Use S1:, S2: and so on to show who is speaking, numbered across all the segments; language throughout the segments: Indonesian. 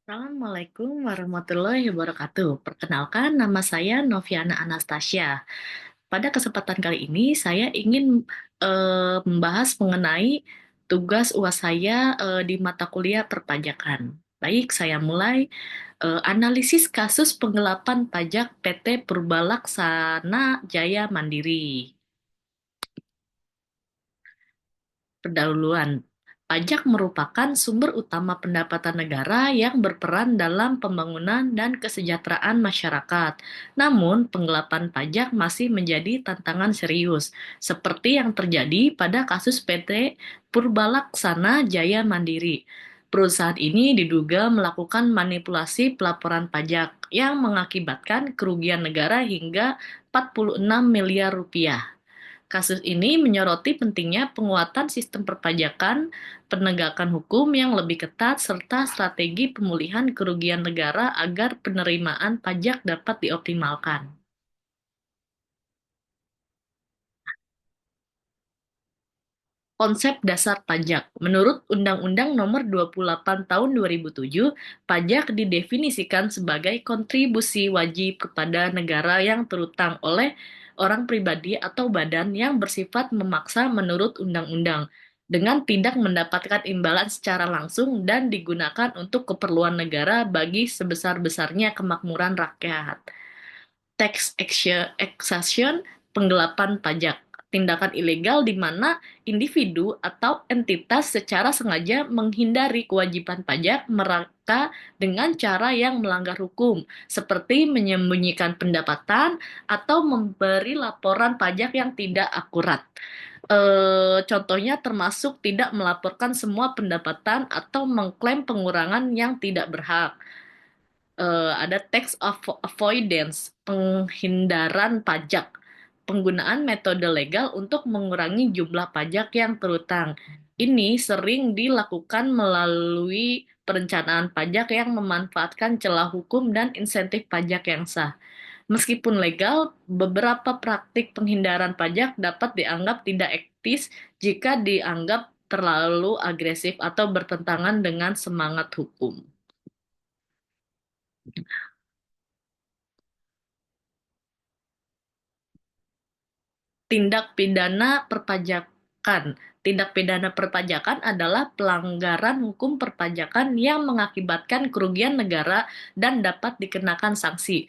S1: Assalamualaikum warahmatullahi wabarakatuh. Perkenalkan, nama saya Noviana Anastasia. Pada kesempatan kali ini, saya ingin membahas mengenai tugas UAS saya di mata kuliah perpajakan. Baik, saya mulai. Analisis kasus penggelapan pajak PT Purbalaksana Jaya Mandiri. Pendahuluan. Pajak merupakan sumber utama pendapatan negara yang berperan dalam pembangunan dan kesejahteraan masyarakat. Namun, penggelapan pajak masih menjadi tantangan serius, seperti yang terjadi pada kasus PT Purbalaksana Jaya Mandiri. Perusahaan ini diduga melakukan manipulasi pelaporan pajak yang mengakibatkan kerugian negara hingga 46 miliar rupiah. Kasus ini menyoroti pentingnya penguatan sistem perpajakan, penegakan hukum yang lebih ketat, serta strategi pemulihan kerugian negara agar penerimaan pajak dapat dioptimalkan. Konsep dasar pajak. Menurut Undang-Undang Nomor 28 Tahun 2007, pajak didefinisikan sebagai kontribusi wajib kepada negara yang terutang oleh orang pribadi atau badan yang bersifat memaksa menurut undang-undang dengan tidak mendapatkan imbalan secara langsung dan digunakan untuk keperluan negara bagi sebesar-besarnya kemakmuran rakyat. Tax exhaustion, penggelapan pajak, tindakan ilegal di mana individu atau entitas secara sengaja menghindari kewajiban pajak mereka dengan cara yang melanggar hukum, seperti menyembunyikan pendapatan atau memberi laporan pajak yang tidak akurat. Contohnya termasuk tidak melaporkan semua pendapatan atau mengklaim pengurangan yang tidak berhak. Ada avoidance, penghindaran pajak, penggunaan metode legal untuk mengurangi jumlah pajak yang terutang. Ini sering dilakukan melalui perencanaan pajak yang memanfaatkan celah hukum dan insentif pajak yang sah. Meskipun legal, beberapa praktik penghindaran pajak dapat dianggap tidak etis jika dianggap terlalu agresif atau bertentangan dengan semangat hukum. Tindak pidana perpajakan. Tindak pidana perpajakan adalah pelanggaran hukum perpajakan yang mengakibatkan kerugian negara dan dapat dikenakan sanksi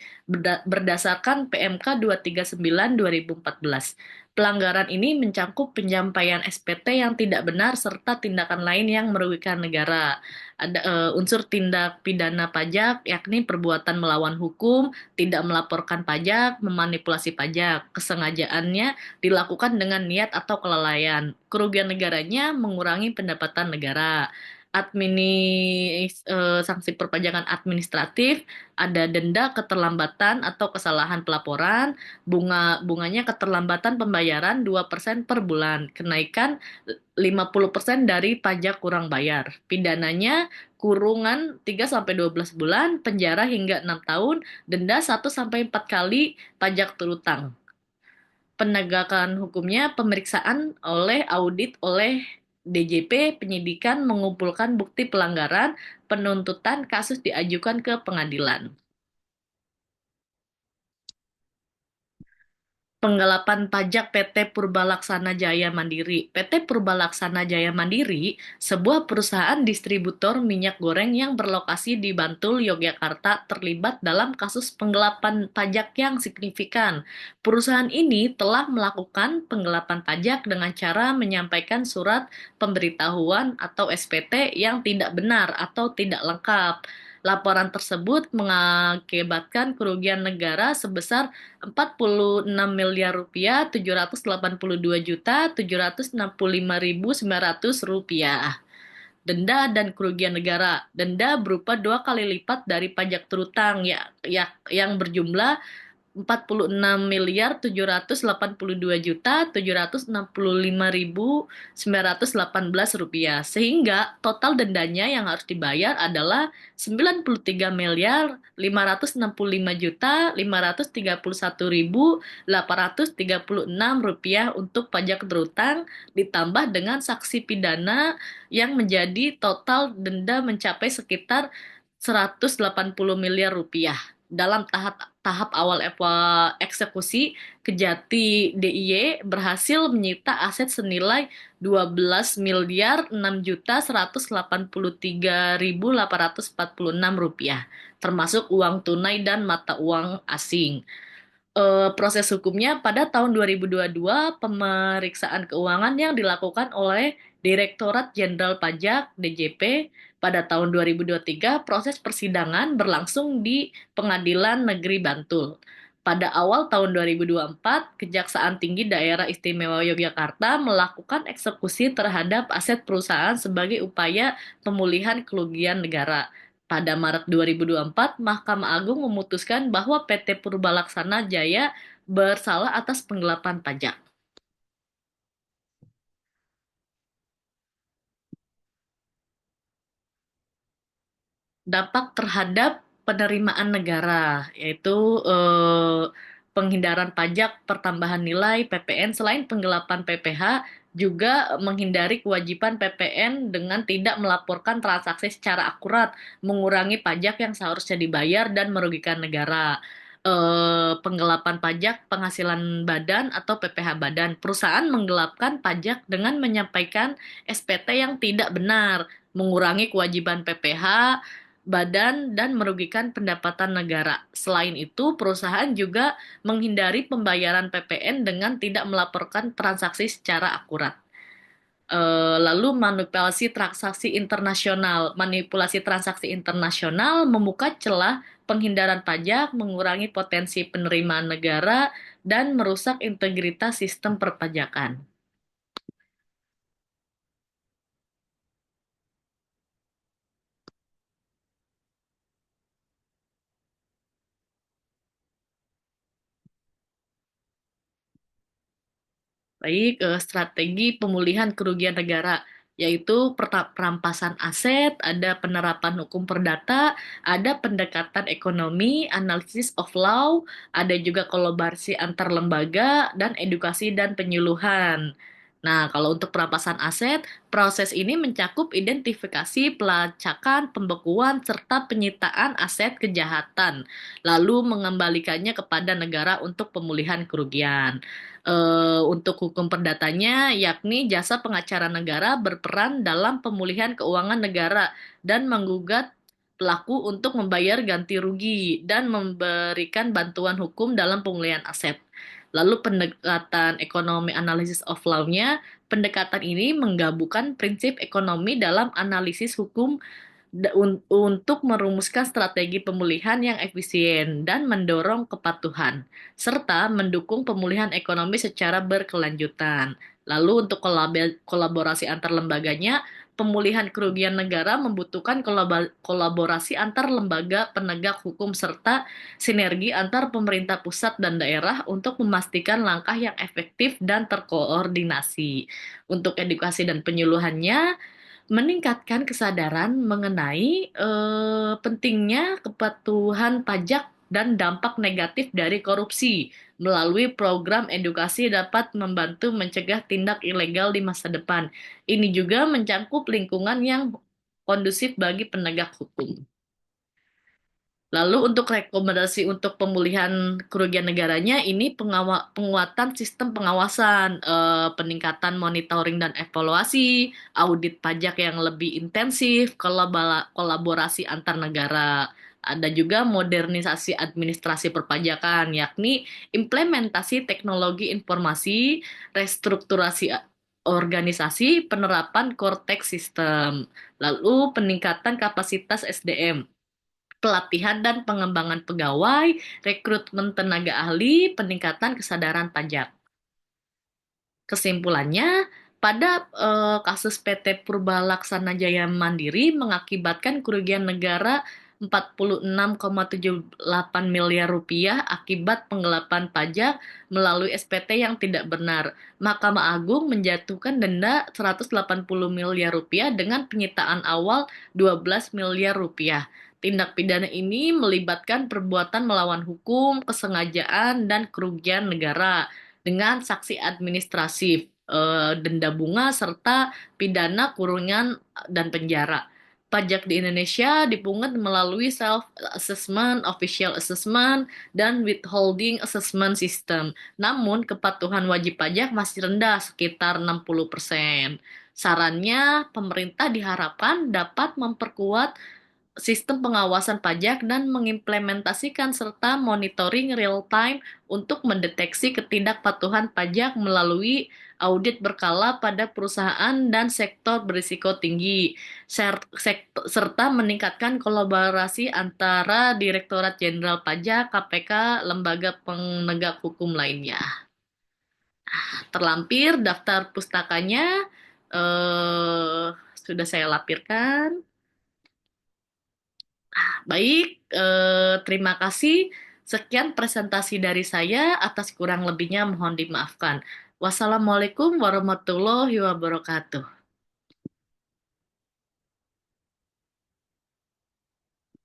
S1: berdasarkan PMK 239 2014. Pelanggaran ini mencakup penyampaian SPT yang tidak benar serta tindakan lain yang merugikan negara. Ada unsur tindak pidana pajak yakni perbuatan melawan hukum, tidak melaporkan pajak, memanipulasi pajak. Kesengajaannya dilakukan dengan niat atau kelalaian. Kerugian negaranya mengurangi pendapatan negara. Sanksi perpajakan administratif, ada denda keterlambatan atau kesalahan pelaporan, bunganya keterlambatan pembayaran 2% per bulan, kenaikan 50% dari pajak kurang bayar. Pidananya kurungan 3 sampai 12 bulan, penjara hingga 6 tahun, denda 1 sampai 4 kali pajak terutang. Penegakan hukumnya pemeriksaan oleh audit oleh DJP, penyidikan mengumpulkan bukti pelanggaran, penuntutan kasus diajukan ke pengadilan. Penggelapan pajak PT Purbalaksana Jaya Mandiri. PT Purbalaksana Jaya Mandiri, sebuah perusahaan distributor minyak goreng yang berlokasi di Bantul, Yogyakarta, terlibat dalam kasus penggelapan pajak yang signifikan. Perusahaan ini telah melakukan penggelapan pajak dengan cara menyampaikan surat pemberitahuan atau SPT yang tidak benar atau tidak lengkap. Laporan tersebut mengakibatkan kerugian negara sebesar 46 miliar rupiah, 782.765.900 rupiah. Denda dan kerugian negara. Denda berupa 2 kali lipat dari pajak terutang yang berjumlah 46.782.765.918 rupiah, sehingga total dendanya yang harus dibayar adalah 93.565.531.836 rupiah untuk pajak terutang, ditambah dengan saksi pidana yang menjadi total denda mencapai sekitar 180 miliar rupiah. Dalam tahap tahap awal eksekusi, Kejati DIY berhasil menyita aset senilai 12.183.846 rupiah, termasuk uang tunai dan mata uang asing. Proses hukumnya pada tahun 2022, pemeriksaan keuangan yang dilakukan oleh Direktorat Jenderal Pajak (DJP). Pada tahun 2023, proses persidangan berlangsung di Pengadilan Negeri Bantul. Pada awal tahun 2024, Kejaksaan Tinggi Daerah Istimewa Yogyakarta melakukan eksekusi terhadap aset perusahaan sebagai upaya pemulihan kerugian negara. Pada Maret 2024, Mahkamah Agung memutuskan bahwa PT Purbalaksana Jaya bersalah atas penggelapan pajak. Dampak terhadap penerimaan negara, yaitu penghindaran pajak pertambahan nilai (PPN). Selain penggelapan PPh, juga menghindari kewajiban PPN dengan tidak melaporkan transaksi secara akurat, mengurangi pajak yang seharusnya dibayar, dan merugikan negara. Penggelapan pajak penghasilan badan atau PPh badan. Perusahaan menggelapkan pajak dengan menyampaikan SPT yang tidak benar, mengurangi kewajiban PPh badan, dan merugikan pendapatan negara. Selain itu, perusahaan juga menghindari pembayaran PPN dengan tidak melaporkan transaksi secara akurat. Lalu manipulasi transaksi internasional. Manipulasi transaksi internasional membuka celah penghindaran pajak, mengurangi potensi penerimaan negara, dan merusak integritas sistem perpajakan. Baik, strategi pemulihan kerugian negara, yaitu perampasan aset, ada penerapan hukum perdata, ada pendekatan ekonomi, analisis of law, ada juga kolaborasi antar lembaga, dan edukasi dan penyuluhan. Nah, kalau untuk perampasan aset, proses ini mencakup identifikasi, pelacakan, pembekuan, serta penyitaan aset kejahatan, lalu mengembalikannya kepada negara untuk pemulihan kerugian. Untuk hukum perdatanya, yakni jasa pengacara negara berperan dalam pemulihan keuangan negara dan menggugat pelaku untuk membayar ganti rugi dan memberikan bantuan hukum dalam pemulihan aset. Lalu pendekatan ekonomi analisis of law-nya, pendekatan ini menggabungkan prinsip ekonomi dalam analisis hukum untuk merumuskan strategi pemulihan yang efisien dan mendorong kepatuhan, serta mendukung pemulihan ekonomi secara berkelanjutan. Lalu untuk kolaborasi antar lembaganya, pemulihan kerugian negara membutuhkan kolaborasi antar lembaga penegak hukum serta sinergi antar pemerintah pusat dan daerah untuk memastikan langkah yang efektif dan terkoordinasi. Untuk edukasi dan penyuluhannya, meningkatkan kesadaran mengenai pentingnya kepatuhan pajak dan dampak negatif dari korupsi. Melalui program edukasi dapat membantu mencegah tindak ilegal di masa depan. Ini juga mencakup lingkungan yang kondusif bagi penegak hukum. Lalu untuk rekomendasi untuk pemulihan kerugian negaranya, ini penguatan sistem pengawasan, peningkatan monitoring dan evaluasi, audit pajak yang lebih intensif, kolaborasi antar negara. Ada juga modernisasi administrasi perpajakan, yakni implementasi teknologi informasi, restrukturasi organisasi, penerapan core tax system, lalu peningkatan kapasitas SDM, pelatihan dan pengembangan pegawai, rekrutmen tenaga ahli, peningkatan kesadaran pajak. Kesimpulannya, pada kasus PT Purbalaksana Jaya Mandiri mengakibatkan kerugian negara 46,78 miliar rupiah akibat penggelapan pajak melalui SPT yang tidak benar. Mahkamah Agung menjatuhkan denda 180 miliar rupiah dengan penyitaan awal 12 miliar rupiah. Tindak pidana ini melibatkan perbuatan melawan hukum, kesengajaan, dan kerugian negara dengan sanksi administratif, denda bunga, serta pidana kurungan dan penjara. Pajak di Indonesia dipungut melalui self-assessment, official assessment, dan withholding assessment system. Namun, kepatuhan wajib pajak masih rendah, sekitar 60%. Sarannya, pemerintah diharapkan dapat memperkuat sistem pengawasan pajak dan mengimplementasikan serta monitoring real time untuk mendeteksi ketidakpatuhan pajak melalui audit berkala pada perusahaan dan sektor berisiko tinggi, serta meningkatkan kolaborasi antara Direktorat Jenderal Pajak, KPK, lembaga penegak hukum lainnya. Terlampir daftar pustakanya eh, sudah saya lapirkan. Baik, terima kasih. Sekian presentasi dari saya. Atas kurang lebihnya mohon dimaafkan. Wassalamualaikum warahmatullahi wabarakatuh.